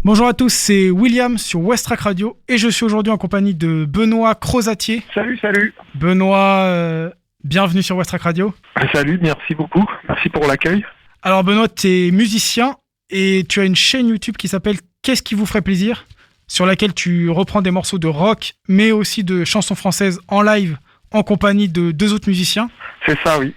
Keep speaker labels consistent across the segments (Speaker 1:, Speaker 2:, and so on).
Speaker 1: Bonjour à tous, c'est William sur Westrack Radio et je suis aujourd'hui en compagnie de Benoît Crozatier.
Speaker 2: Salut.
Speaker 1: Benoît, bienvenue sur Westrack Radio.
Speaker 2: Salut, merci beaucoup. Merci pour l'accueil.
Speaker 1: Alors Benoît, tu es musicien et tu as une chaîne YouTube qui s'appelle Qu'est-ce qui vous ferait plaisir, sur laquelle tu reprends des morceaux de rock mais aussi de chansons françaises en live en compagnie de deux autres musiciens.
Speaker 2: C'est ça, oui.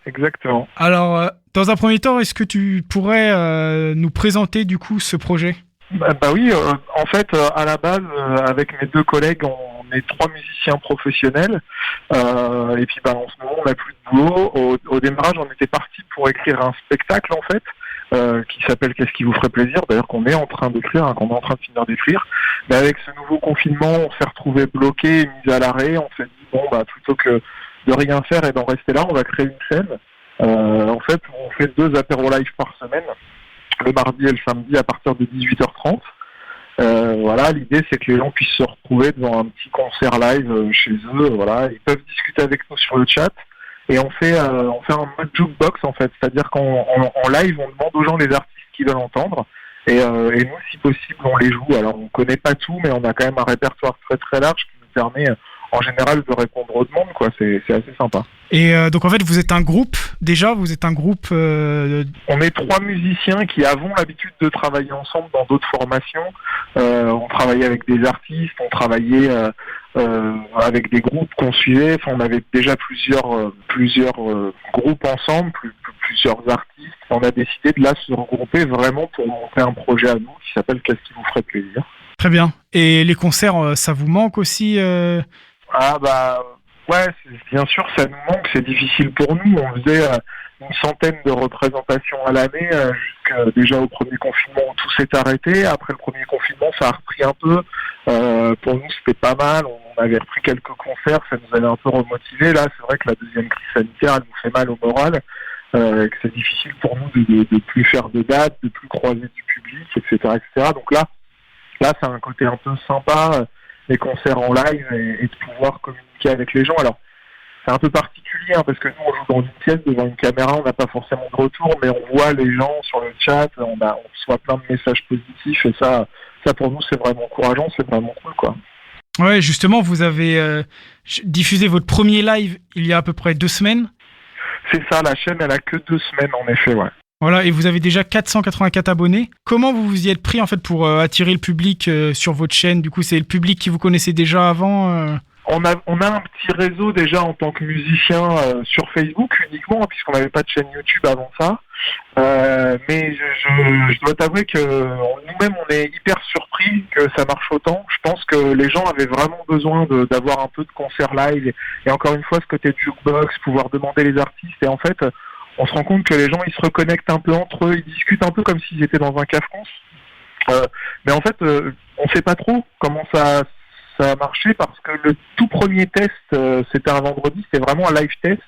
Speaker 2: Exactement.
Speaker 1: Alors, dans un premier temps, est-ce que tu pourrais nous présenter du coup ce projet ?
Speaker 2: Bah oui, en fait, à la base, avec mes deux collègues, on est 3 musiciens professionnels. Et puis, en ce moment, on n'a plus de boulot. Au démarrage, on était parti pour écrire un spectacle, en fait, qui s'appelle Qu'est-ce qui vous ferait plaisir ? D'ailleurs, qu'on est en train d'écrire, qu'on est en train de finir d'écrire. Mais avec ce nouveau confinement, on s'est retrouvé bloqué et mis à l'arrêt. On s'est dit, plutôt que de rien faire et d'en rester là, on va créer une scène. En fait, on fait 2 apéros live par semaine, le mardi et le samedi à partir de 18h30. L'idée c'est que les gens puissent se retrouver devant un petit concert live chez eux. Ils peuvent discuter avec nous sur le chat et on fait un mode jukebox en fait, c'est-à-dire qu'en live on demande aux gens les artistes qu'ils veulent entendre et nous si possible on les joue. Alors on connaît pas tout mais on a quand même un répertoire très très large qui nous permet en général de répondre aux demandes, quoi. C'est assez sympa.
Speaker 1: Et donc en fait vous êtes un groupe déjà, On
Speaker 2: est 3 musiciens qui avons l'habitude de travailler ensemble dans d'autres formations. On travaillait avec des artistes, on travaillait avec des groupes qu'on suivait. Enfin, on avait déjà plusieurs groupes ensemble, plusieurs artistes. On a décidé de là se regrouper vraiment pour monter un projet à nous qui s'appelle Qu'est-ce qui vous ferait plaisir.
Speaker 1: Très bien. Et les concerts, ça vous manque aussi
Speaker 2: Ouais, bien sûr, ça nous manque, c'est difficile pour nous. On faisait une centaine de représentations à l'année, jusqu'à déjà au premier confinement où tout s'est arrêté. Après le premier confinement, ça a repris un peu. Pour nous, c'était pas mal. On avait repris quelques concerts, ça nous avait un peu remotivé. Là, c'est vrai que la deuxième crise sanitaire, elle nous fait mal au moral. Que c'est difficile pour nous de plus faire de dates, de plus croiser du public, etc., etc. Donc là, c'est un côté un peu sympa, les concerts en live et de pouvoir communiquer avec les gens. Alors, c'est un peu particulier parce que nous, on joue dans une pièce devant une caméra, on n'a pas forcément de retour, mais on voit les gens sur le chat, on reçoit plein de messages positifs et ça pour nous, c'est vraiment encourageant, c'est vraiment cool, quoi.
Speaker 1: Ouais, justement, vous avez diffusé votre premier live il y a à peu près 2 semaines.
Speaker 2: C'est ça, la chaîne, elle a que 2 semaines, en effet, ouais.
Speaker 1: Voilà, et vous avez déjà 484 abonnés. Comment vous vous y êtes pris en fait pour attirer le public sur votre chaîne ? Du coup, c'est le public qui vous connaissait déjà avant
Speaker 2: On a un petit réseau déjà en tant que musicien sur Facebook uniquement, puisqu'on n'avait pas de chaîne YouTube avant ça. Mais je dois t'avouer que nous-mêmes, on est hyper surpris que ça marche autant. Je pense que les gens avaient vraiment besoin d'avoir un peu de concert live. Et encore une fois, ce côté jukebox, pouvoir demander les artistes. Et en fait, on se rend compte que les gens, ils se reconnectent un peu entre eux, ils discutent un peu comme s'ils étaient dans un café. Mais en fait, on sait pas trop comment ça a marché parce que le tout premier test, c'était un vendredi, c'était vraiment un live test.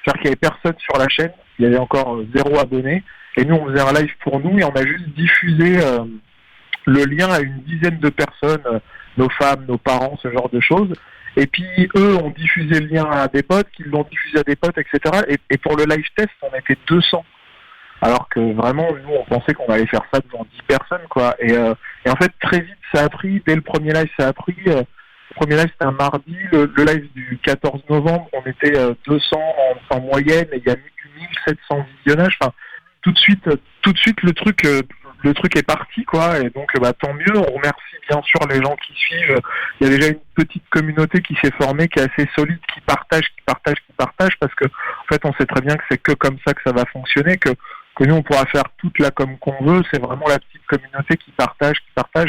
Speaker 2: C'est-à-dire qu'il n'y avait personne sur la chaîne, il y avait encore 0 abonnés. Et nous, on faisait un live pour nous et on a juste diffusé le lien à une dizaine de personnes, nos femmes, nos parents, ce genre de choses. Et puis, eux ont diffusé le lien à des potes, qui l'ont diffusé à des potes, etc. Et pour le live test, on était 200. Alors que vraiment, nous, on pensait qu'on allait faire ça devant 10 personnes, quoi. Et en fait, très vite, ça a pris. Dès le premier live, ça a pris. Le premier live, c'était un mardi. Le live du 14 novembre, on était 200 en moyenne. Et il y a eu 1700 visionnages. Enfin, tout de suite, le truc est parti, quoi. Et donc, tant mieux. On remercie bien sûr les gens qui suivent. Il y a déjà une petite communauté qui s'est formée, qui est assez solide, qui partage, parce que, en fait, on sait très bien que c'est que comme ça que ça va fonctionner, que nous, on pourra faire toute la com qu'on veut. C'est vraiment la petite communauté qui partage.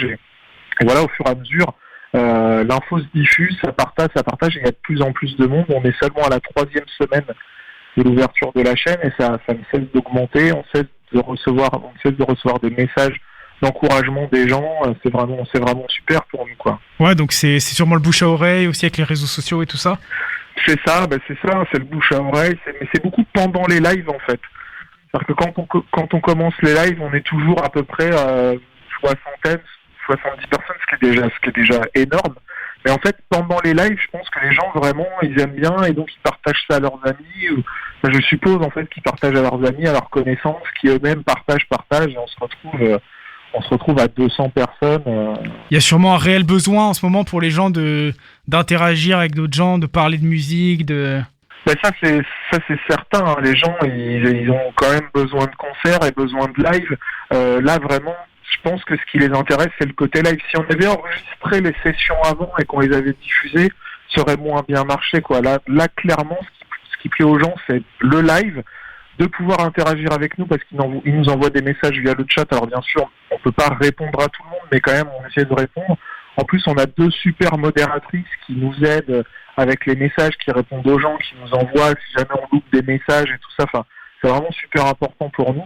Speaker 2: Et voilà, au fur et à mesure, l'info se diffuse, ça partage, et il y a de plus en plus de monde. On est seulement à la 3e semaine de l'ouverture de la chaîne, et ça ne cesse d'augmenter. On cesse de recevoir des messages d'encouragement des gens. C'est vraiment super pour nous, quoi.
Speaker 1: Ouais, donc c'est sûrement le bouche à oreille aussi avec les réseaux sociaux et tout ça.
Speaker 2: C'est ça, c'est le bouche à oreille. Mais c'est beaucoup pendant les lives, en fait. C'est-à-dire que quand on commence les lives, on est toujours à peu près 70 personnes, ce qui est déjà énorme. Mais en fait, pendant les lives, je pense que les gens, vraiment, ils aiment bien et donc ils partagent ça à leurs amis. Je suppose, en fait, qu'ils partagent à leurs amis, à leurs connaissances, qui eux-mêmes partagent et on se on se retrouve à 200 personnes.
Speaker 1: Il y a sûrement un réel besoin en ce moment pour les gens d'interagir avec d'autres gens, de parler de musique, de...
Speaker 2: Ben ça c'est certain, hein. Les gens ils ont quand même besoin de concerts et besoin de live. Là vraiment, je pense que ce qui les intéresse c'est le côté live. Si on avait enregistré les sessions avant et qu'on les avait diffusées, ça aurait moins bien marché, quoi. Là clairement, ce qui plaît aux gens c'est le live, de pouvoir interagir avec nous parce qu'ils nous envoient des messages via le chat. Alors bien sûr, on peut pas répondre à tout le monde, mais quand même on essaie de répondre. En plus, on a 2 super modératrices qui nous aident avec les messages, qui répondent aux gens, qui nous envoient si jamais on loupe des messages et tout ça. Enfin, c'est vraiment super important pour nous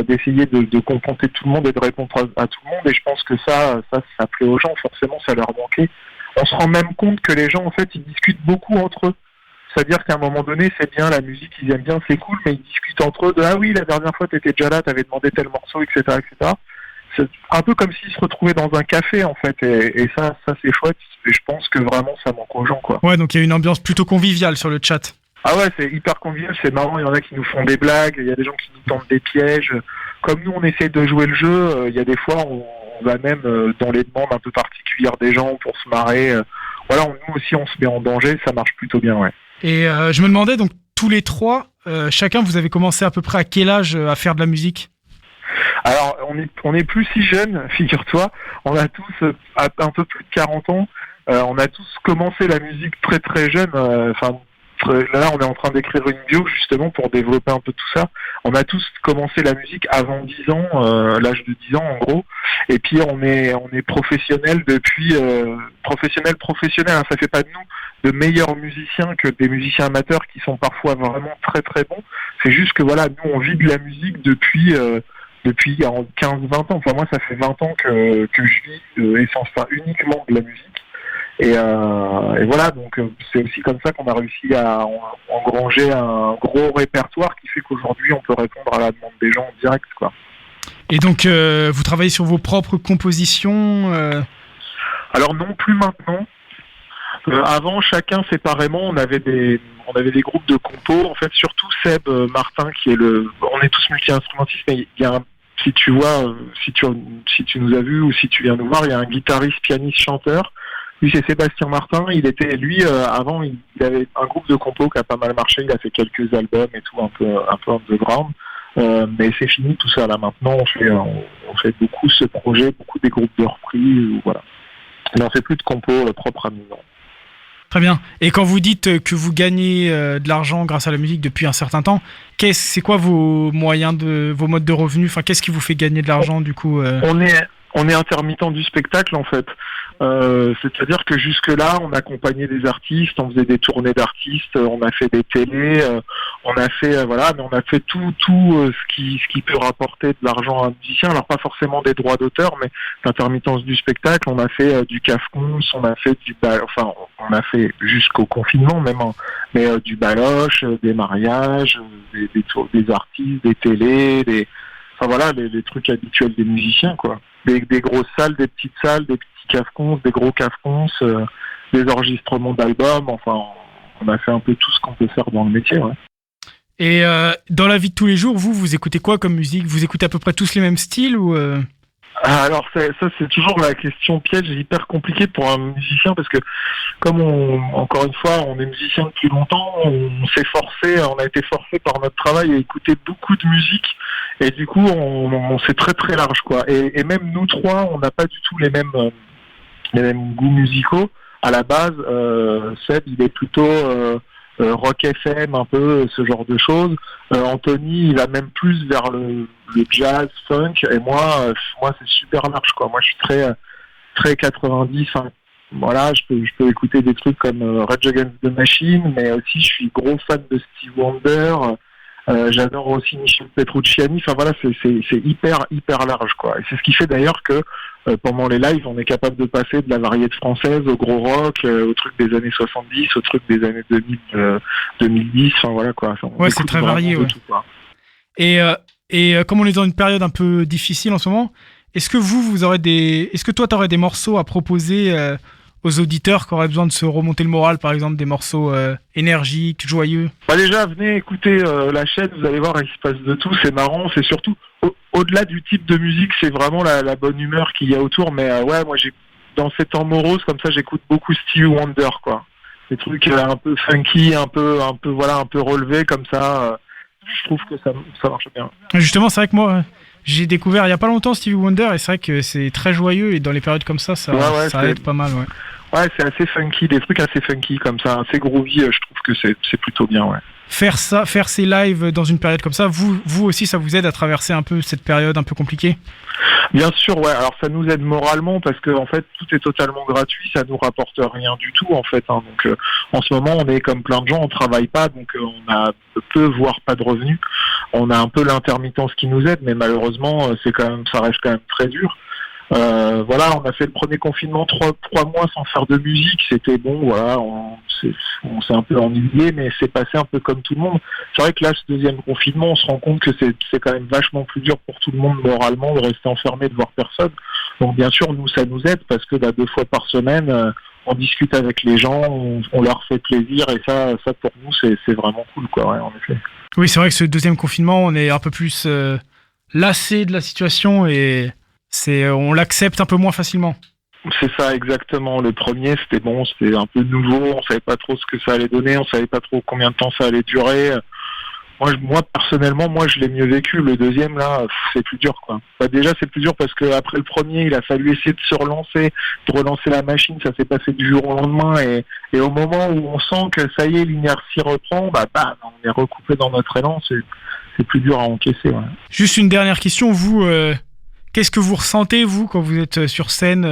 Speaker 2: d'essayer de contenter tout le monde et de répondre à tout le monde. Et je pense que ça plaît aux gens. Forcément, ça leur manquait. On se rend même compte que les gens, en fait, ils discutent beaucoup entre eux. C'est-à-dire qu'à un moment donné, c'est bien, la musique, ils aiment bien, c'est cool, mais ils discutent entre eux de « Ah oui, la dernière fois, t'étais déjà là, t'avais demandé tel morceau, etc. etc. » C'est un peu comme s'ils se retrouvaient dans un café, en fait, et ça c'est chouette, et je pense que vraiment, ça manque aux gens, quoi.
Speaker 1: Ouais, donc il y a une ambiance plutôt conviviale sur le chat.
Speaker 2: Ah ouais, c'est hyper convivial, c'est marrant, il y en a qui nous font des blagues, il y a des gens qui nous tendent des pièges. Comme nous, on essaie de jouer le jeu, il y a des fois, on va même dans les demandes un peu particulières des gens pour se marrer. Voilà, nous aussi, on se met en danger, ça marche plutôt bien, ouais.
Speaker 1: Et je me demandais, donc, tous les trois, chacun, vous avez commencé à peu près à quel âge à faire de la musique ?
Speaker 2: Alors, on est plus si jeunes, figure-toi. On a tous un peu plus de 40 ans. On a tous commencé la musique très très jeune. Là, on est en train d'écrire une bio justement pour développer un peu tout ça. On a tous commencé la musique avant 10 ans, l'âge de 10 ans en gros. Et puis on est professionnels depuis professionnels. Hein. Ça fait pas de nous de meilleurs musiciens que des musiciens amateurs qui sont parfois vraiment très très bons. C'est juste que voilà, nous on vit de la musique depuis 15-20 ans. Enfin moi ça fait 20 ans que je vis uniquement de la musique. Et voilà, donc c'est aussi comme ça qu'on a réussi à engranger un gros répertoire qui fait qu'aujourd'hui on peut répondre à la demande des gens en direct, quoi.
Speaker 1: Et donc vous travaillez sur vos propres compositions
Speaker 2: Alors non plus maintenant. Avant, chacun séparément, on avait des groupes de compos. En fait, surtout Seb Martin, on est tous multi-instrumentistes, mais il y a si tu vois, si tu nous as vus ou si tu viens nous voir, il y a un guitariste, pianiste, chanteur. Lui, c'est Sébastien Martin. Avant, il avait un groupe de compos qui a pas mal marché. Il a fait quelques albums et tout, un peu underground. Mais c'est fini tout ça là. Maintenant, on fait beaucoup ce projet, beaucoup des groupes de reprises, voilà. Mais on fait plus de compos propres à nous. Non.
Speaker 1: Très bien. Et quand vous dites que vous gagnez de l'argent grâce à la musique depuis un certain temps, c'est quoi vos moyens vos modes de revenus ? Enfin, qu'est-ce qui vous fait gagner de l'argent du coup
Speaker 2: On est intermittent du spectacle en fait. C'est-à-dire que jusque-là, on accompagnait des artistes, on faisait des tournées d'artistes, on a fait des télés, on a fait mais on a fait tout ce qui peut rapporter de l'argent à un musicien. Alors pas forcément des droits d'auteur, mais l'intermittence du spectacle. On a fait du CAFCONS, on a fait on a fait jusqu'au confinement même, hein, mais du baloche, des mariages, des artistes, des télés, les trucs habituels des musiciens, quoi. Des grosses salles, des petites salles, des petits CAFCONS, des gros CAFCONS, des enregistrements d'albums, enfin, on a fait un peu tout ce qu'on peut faire dans le métier, ouais.
Speaker 1: Et dans la vie de tous les jours, vous écoutez quoi comme musique ? Vous écoutez à peu près tous les mêmes styles ou
Speaker 2: Alors c'est toujours la question piège, hyper compliquée pour un musicien parce que comme encore une fois on est musicien depuis longtemps, on a été forcé par notre travail à écouter beaucoup de musique et du coup c'est très très large, quoi. Et même nous trois, on n'a pas du tout les mêmes goûts musicaux. À la base, Seb il est plutôt rock FM, un peu ce genre de choses. Anthony, il va même plus vers le jazz, funk, et moi c'est super large, quoi. Moi je suis très très 90. Hein. Voilà, je peux écouter des trucs comme Rage Against the Machine, mais aussi je suis gros fan de Steve Wonder. J'adore aussi Michel Petrucciani. Enfin voilà, c'est hyper large, quoi. Et c'est ce qui fait d'ailleurs que pendant les lives, on est capable de passer de la variété française au gros rock, au truc des années 70, au truc des années 2010. Enfin voilà, quoi.
Speaker 1: Ouais, c'est très varié. Ouais.
Speaker 2: Tout, quoi.
Speaker 1: Et comme on est dans une période un peu difficile en ce moment, est-ce que toi t'aurais des morceaux à proposer aux auditeurs qui auraient besoin de se remonter le moral, par exemple des morceaux énergiques, joyeux?
Speaker 2: Déjà, venez écouter la chaîne, vous allez voir, il se passe de tout, c'est marrant, c'est surtout, Au-delà du type de musique, c'est vraiment la bonne humeur qu'il y a autour. Mais ouais, moi, dans ces temps moroses comme ça, j'écoute beaucoup Stevie Wonder, quoi. Des trucs un peu funky, un peu voilà, un peu relevés comme ça. Je trouve que ça marche bien.
Speaker 1: Justement, c'est vrai que moi, j'ai découvert il y a pas longtemps Stevie Wonder et c'est vrai que c'est très joyeux et dans les périodes comme ça aide pas mal, ouais.
Speaker 2: Ouais, c'est assez funky, des trucs assez funky comme ça, assez groovy. Je trouve que c'est plutôt bien, ouais.
Speaker 1: Faire ces lives dans une période comme ça, vous aussi, ça vous aide à traverser un peu cette période un peu compliquée?
Speaker 2: Bien sûr, ouais. Alors ça nous aide moralement parce que en fait tout est totalement gratuit, ça nous rapporte rien du tout en fait. Hein. Donc en ce moment on est comme plein de gens, on travaille pas, donc on a peu voire pas de revenus. On a un peu l'intermittence qui nous aide, mais malheureusement ça reste quand même très dur. Voilà, on a fait le premier confinement 3 mois sans faire de musique, c'était bon, voilà, on s'est un peu ennuyé, mais c'est passé un peu comme tout le monde. C'est vrai que là, ce deuxième confinement, on se rend compte que c'est quand même vachement plus dur pour tout le monde moralement de rester enfermé, de voir personne. Donc bien sûr, nous, ça nous aide parce que 2 fois par semaine, on discute avec les gens, on leur fait plaisir et ça pour nous, c'est vraiment cool, quoi, ouais, en effet.
Speaker 1: Oui, c'est vrai que ce deuxième confinement, on est un peu plus lassé de la situation et on l'accepte un peu moins facilement.
Speaker 2: C'est ça, exactement. Le premier, c'était bon, c'était un peu nouveau, on savait pas trop ce que ça allait donner, on savait pas trop combien de temps ça allait durer. Moi personnellement, je l'ai mieux vécu. Le deuxième, là, c'est plus dur, quoi. Déjà, c'est plus dur parce que après le premier, il a fallu essayer de se relancer, de relancer la machine. Ça s'est passé du jour au lendemain. Et au moment où on sent que ça y est, l'inertie reprend, on est recoupé dans notre élan. C'est plus dur à encaisser. Ouais.
Speaker 1: Juste une dernière question. Vous, qu'est-ce que vous ressentez, vous, quand vous êtes sur scène,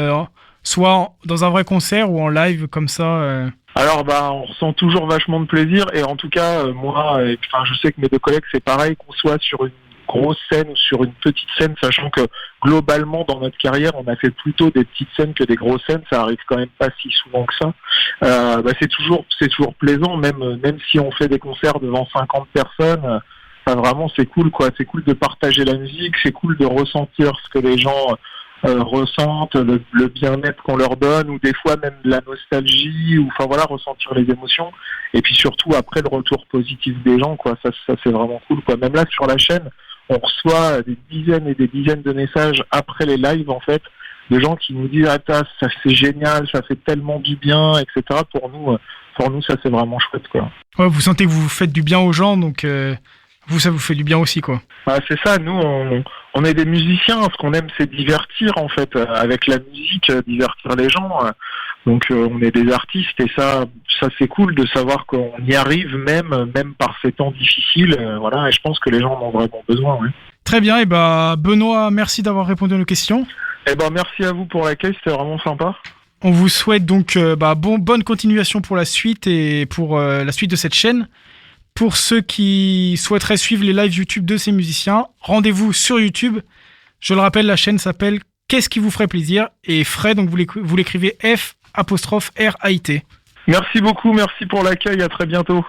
Speaker 1: soit dans un vrai concert ou en live comme ça
Speaker 2: Alors on ressent toujours vachement de plaisir et en tout cas moi, je sais que mes 2 collègues c'est pareil, qu'on soit sur une grosse scène ou sur une petite scène, sachant que globalement dans notre carrière on a fait plutôt des petites scènes que des grosses scènes, ça arrive quand même pas si souvent que ça. C'est toujours plaisant, même si on fait des concerts devant 50 personnes. Vraiment c'est cool, quoi. C'est cool de partager la musique, c'est cool de ressentir ce que les gens ressentent, le bien-être qu'on leur donne, ou des fois même de la nostalgie, ou ressentir les émotions. Et puis surtout après le retour positif des gens, quoi. Ça c'est vraiment cool, quoi. Même là sur la chaîne, on reçoit des dizaines et des dizaines de messages après les lives en fait, de gens qui nous disent ça c'est génial, ça fait tellement du bien, etc. Pour nous ça c'est vraiment chouette, quoi.
Speaker 1: Ouais, vous sentez que vous faites du bien aux gens, donc ça vous fait du bien aussi, quoi.
Speaker 2: C'est ça, nous on est des musiciens, ce qu'on aime c'est divertir en fait, avec la musique, divertir les gens. Donc on est des artistes et ça c'est cool de savoir qu'on y arrive même par ces temps difficiles, voilà, et je pense que les gens en ont vraiment besoin. Ouais.
Speaker 1: Très bien, et Benoît, merci d'avoir répondu à nos questions.
Speaker 2: Merci à vous pour l'accueil, c'était vraiment sympa.
Speaker 1: On vous souhaite donc bonne continuation pour la suite et pour la suite de cette chaîne. Pour ceux qui souhaiteraient suivre les lives YouTube de ces musiciens, rendez-vous sur YouTube. Je le rappelle, la chaîne s'appelle Qu'est-ce qui vous ferait plaisir? Et Fray, donc vous l'écrivez F''RAIT.
Speaker 2: Merci beaucoup, merci pour l'accueil, à très bientôt.